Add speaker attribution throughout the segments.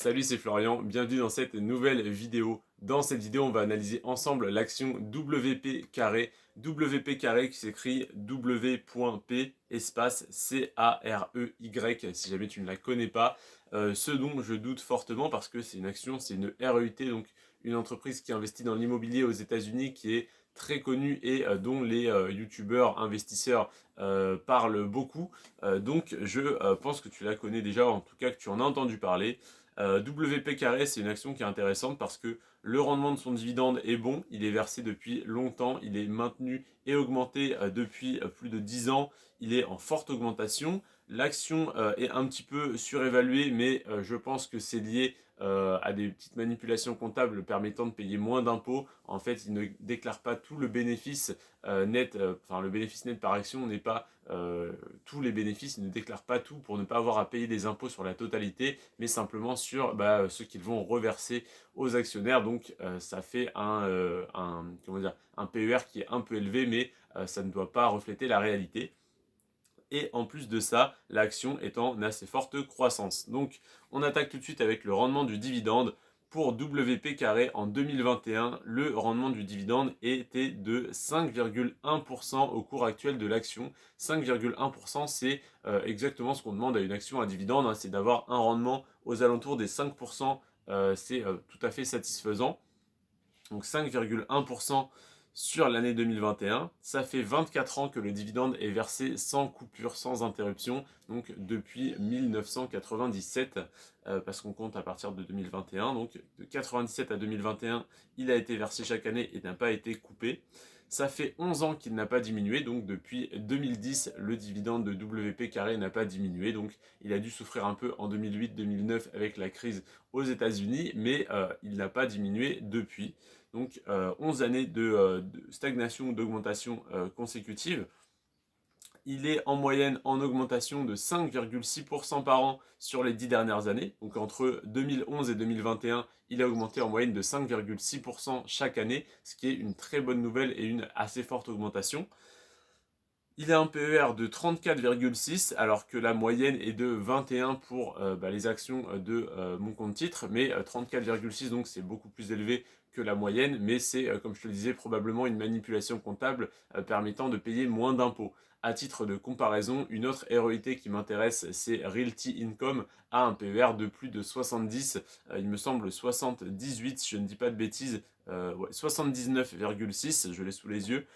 Speaker 1: Salut, c'est Florian, bienvenue dans cette nouvelle vidéo. Dans cette vidéo, on va analyser ensemble l'action WP carré. WP carré qui s'écrit W.P espace C-A-R-E-Y si jamais tu ne la connais pas. Ce dont je doute fortement parce que c'est une action, c'est une REIT, donc une entreprise qui investit dans l'immobilier aux États-Unis qui est très connue et dont les youtubeurs investisseurs parlent beaucoup. Donc je pense que tu la connais déjà, en tout cas que tu en as entendu parler. WP carré, c'est une action qui est intéressante parce que le rendement de son dividende est bon, il est versé depuis longtemps, il est maintenu et augmenté depuis plus de 10 ans, il est en forte augmentation. L'action est un petit peu surévaluée, mais je pense que c'est lié à des petites manipulations comptables permettant de payer moins d'impôts. En fait, il ne déclare pas tout le bénéfice net, enfin le bénéfice net par action n'est pas tous les bénéfices, ils ne déclarent pas tout pour ne pas avoir à payer des impôts sur la totalité, mais simplement sur ce qu'ils vont reverser aux actionnaires. Donc ça fait comment dire, un PER qui est un peu élevé, mais ça ne doit pas refléter la réalité. Et en plus de ça, l'action est en assez forte croissance. Donc on attaque tout de suite avec le rendement du dividende. Pour WP carré en 2021, le rendement du dividende était de 5,1% au cours actuel de l'action. 5,1%, c'est exactement ce qu'on demande à une action à dividende, hein, c'est d'avoir un rendement aux alentours des 5%, c'est tout à fait satisfaisant. Donc 5,1% sur l'année 2021. Ça fait 24 ans que le dividende est versé sans coupure, sans interruption, donc depuis 1997, parce qu'on compte à partir de 2021. Donc de 97 à 2021, il a été versé chaque année et n'a pas été coupé. Ça fait 11 ans qu'il n'a pas diminué, donc depuis 2010, le dividende de WP carré n'a pas diminué, donc il a dû souffrir un peu en 2008-2009 avec la crise aux États-Unis, mais il n'a pas diminué depuis. Donc 11 années de stagnation ou d'augmentation consécutive. Il est en moyenne en augmentation de 5,6% par an sur les 10 dernières années. Donc entre 2011 et 2021, il a augmenté en moyenne de 5,6% chaque année, ce qui est une très bonne nouvelle et une assez forte augmentation. Il a un PER de 34,6 alors que la moyenne est de 21 pour les actions de mon compte titre, mais 34,6 donc c'est beaucoup plus élevé que la moyenne, mais c'est comme je te le disais probablement une manipulation comptable permettant de payer moins d'impôts. À titre de comparaison, une autre REIT qui m'intéresse, c'est Realty Income, a un PER de plus de 70, il me semble 78 si je ne dis pas de bêtises, ouais, 79,6, je l'ai sous les yeux.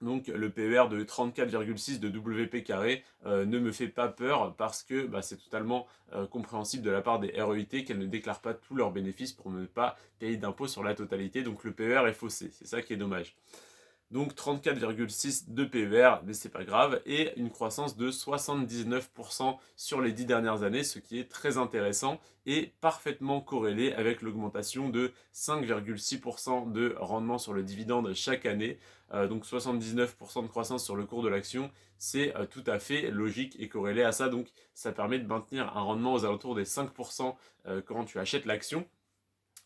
Speaker 1: Donc le PER de 34,6 de WP carré ne me fait pas peur parce que c'est totalement compréhensible de la part des REIT qu'elles ne déclarent pas tous leurs bénéfices pour ne pas payer d'impôts sur la totalité. Donc le PER est faussé, c'est ça qui est dommage. Donc 34,6 de PER, mais c'est pas grave, et une croissance de 79% sur les 10 dernières années, ce qui est très intéressant et parfaitement corrélé avec l'augmentation de 5,6% de rendement sur le dividende chaque année. Donc 79% de croissance sur le cours de l'action, c'est tout à fait logique et corrélé à ça. Donc ça permet de maintenir un rendement aux alentours des 5% quand tu achètes l'action.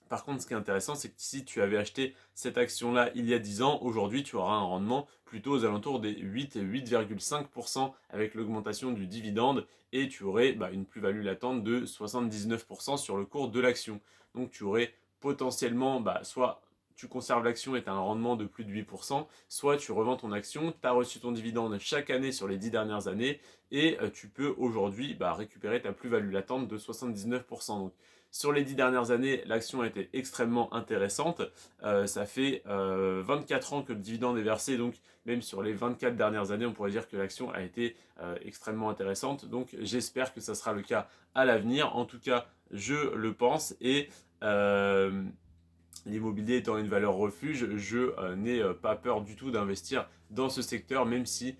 Speaker 1: Par contre, ce qui est intéressant, c'est que si tu avais acheté cette action-là il y a 10 ans, aujourd'hui tu auras un rendement plutôt aux alentours des 8 et 8,5% avec l'augmentation du dividende et tu aurais une plus-value latente de 79% sur le cours de l'action. Donc tu aurais potentiellement soit tu conserves l'action et tu as un rendement de plus de 8%, soit tu revends ton action, tu as reçu ton dividende chaque année sur les 10 dernières années et tu peux aujourd'hui récupérer ta plus-value latente de 79%. Donc, sur les 10 dernières années, l'action a été extrêmement intéressante. Ça fait 24 ans que le dividende est versé, donc même sur les 24 dernières années, on pourrait dire que l'action a été extrêmement intéressante. Donc j'espère que ça sera le cas à l'avenir. En tout cas, je le pense. Et l'immobilier étant une valeur refuge, je n'ai pas peur du tout d'investir dans ce secteur, même si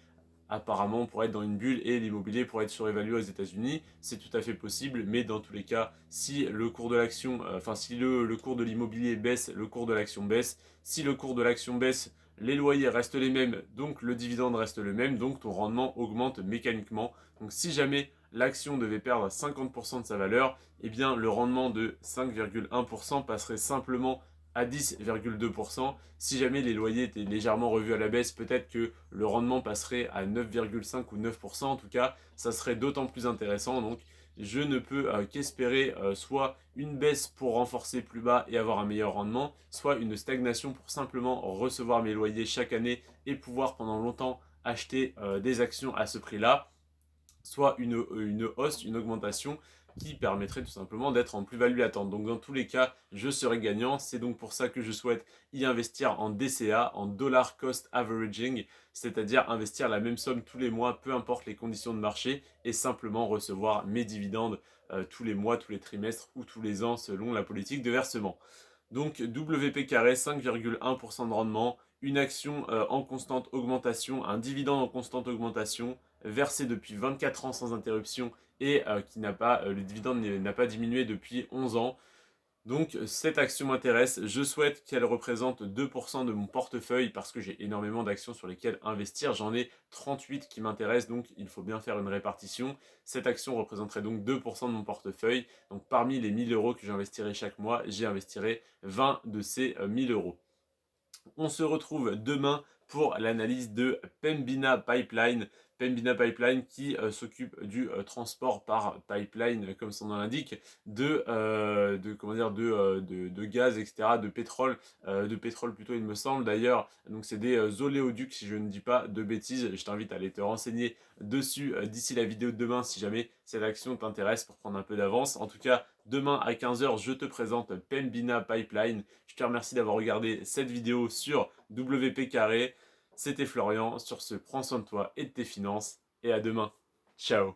Speaker 1: apparemment on pourrait être dans une bulle et l'immobilier pourrait être surévalué aux États-Unis. C'est tout à fait possible, mais dans tous les cas, si le cours de l'action, si le cours de l'immobilier baisse, le cours de l'action baisse. Si le cours de l'action baisse, les loyers restent les mêmes, donc le dividende reste le même, donc ton rendement augmente mécaniquement. Donc si jamais l'action devait perdre 50% de sa valeur, eh bien le rendement de 5,1% passerait simplement à 10,2%. Si jamais les loyers étaient légèrement revus à la baisse, peut-être que le rendement passerait à 9,5 ou 9%. En tout cas, ça serait d'autant plus intéressant. Donc, je ne peux qu'espérer soit une baisse pour renforcer plus bas et avoir un meilleur rendement, soit une stagnation pour simplement recevoir mes loyers chaque année et pouvoir pendant longtemps acheter des actions à ce prix-là, soit une hausse, une augmentation qui permettrait tout simplement d'être en plus-value latente. Donc dans tous les cas, je serai gagnant. C'est donc pour ça que je souhaite y investir en DCA, en Dollar Cost Averaging, c'est-à-dire investir la même somme tous les mois, peu importe les conditions de marché, et simplement recevoir mes dividendes tous les mois, tous les trimestres ou tous les ans selon la politique de versement. Donc WP carré, 5,1% de rendement, une action en constante augmentation, un dividende en constante augmentation, versé depuis 24 ans sans interruption et qui n'a pas, le dividende n'a pas diminué depuis 11 ans. Donc cette action m'intéresse, je souhaite qu'elle représente 2% de mon portefeuille parce que j'ai énormément d'actions sur lesquelles investir, j'en ai 38 qui m'intéressent donc il faut bien faire une répartition. Cette action représenterait donc 2% de mon portefeuille, donc parmi les 1000 euros que j'investirai chaque mois, j'y investirai 20 de ces 1000 euros. On se retrouve demain pour l'analyse de Pembina Pipeline. Pembina Pipeline qui s'occupe du transport par pipeline, comme son nom l'indique, de gaz, etc., de pétrole plutôt il me semble d'ailleurs. Donc c'est des oléoducs si je ne dis pas de bêtises. Je t'invite à aller te renseigner dessus d'ici la vidéo de demain si jamais cette action t'intéresse pour prendre un peu d'avance. En tout cas, demain à 15 h, je te présente Pembina Pipeline. Je te remercie d'avoir regardé cette vidéo sur WP Carré. C'était Florian. Sur ce, prends soin de toi et de tes finances. Et à demain. Ciao.